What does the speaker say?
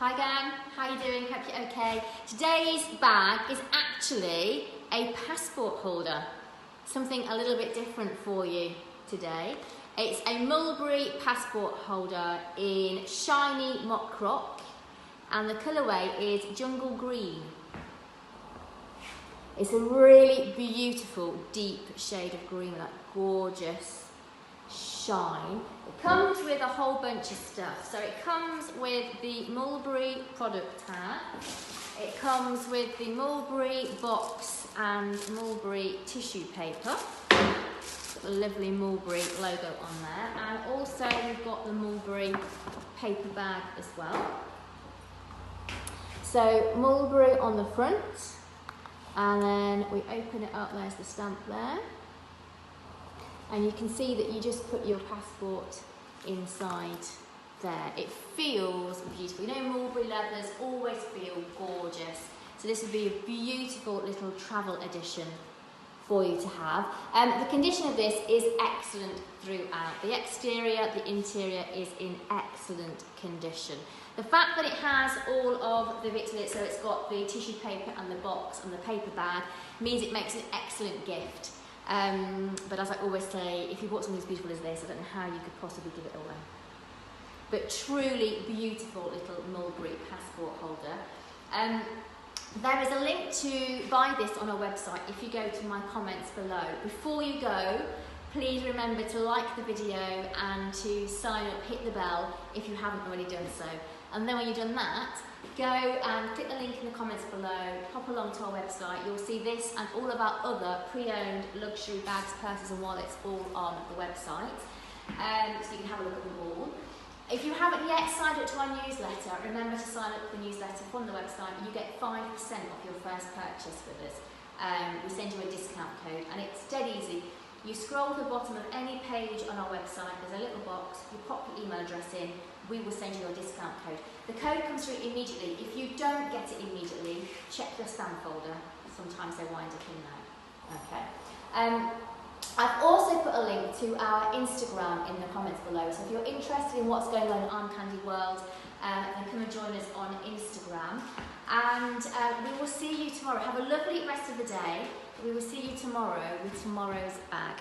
Hi gang, how you doing? Hope you're okay. Today's bag is actually a passport holder. Something a little bit different for you today. It's a Mulberry passport holder in shiny mock croc and the colourway is jungle green. It's a really beautiful deep shade of green, like gorgeous shine. It comes with a whole bunch of stuff. So it comes with the Mulberry product tag. It comes with the Mulberry box and Mulberry tissue paper. Got the lovely Mulberry logo on there. And also we've got the Mulberry paper bag as well. So Mulberry on the front. And then we open it up, there's the stamp there. And you can see that you just put your passport inside there. It feels beautiful. You know, Mulberry leathers always feel gorgeous. So this would be a beautiful little travel edition for you to have. The condition of this is excellent throughout. The exterior, the interior is in excellent condition. The fact that it has all of the bits of it, so it's got the tissue paper and the box and the paper bag, means it makes an excellent gift. But as I always say, if you bought something as beautiful as this, I don't know how you could possibly give it away. But truly beautiful little Mulberry passport holder. There is a link to buy this on our website if you go to my comments below. Before you go, please remember to like the video and to sign up, hit the bell if you haven't already done so. And then when you've done that, go and click the link in the comments below, pop along to our website. You'll see this and all of our other pre-owned luxury bags, purses and wallets all on the website. So you can have a look at them all. If you haven't yet signed up to our newsletter, remember to sign up to the newsletter from the website. You get 5% off your first purchase with us. We send you a discount code and it's dead easy. You scroll to the bottom of any page on our website, there's a little box, you pop your email address in, we will send you your discount code. The code comes through immediately. If you don't get it immediately, check your spam folder. Sometimes they wind up in there. Okay. I've also put a link to our Instagram in the comments below. So if you're interested in what's going on in Arm Candy World, then come and join us on Instagram. And we will see you tomorrow. Have a lovely rest of the day. We will see you tomorrow with tomorrow's bag.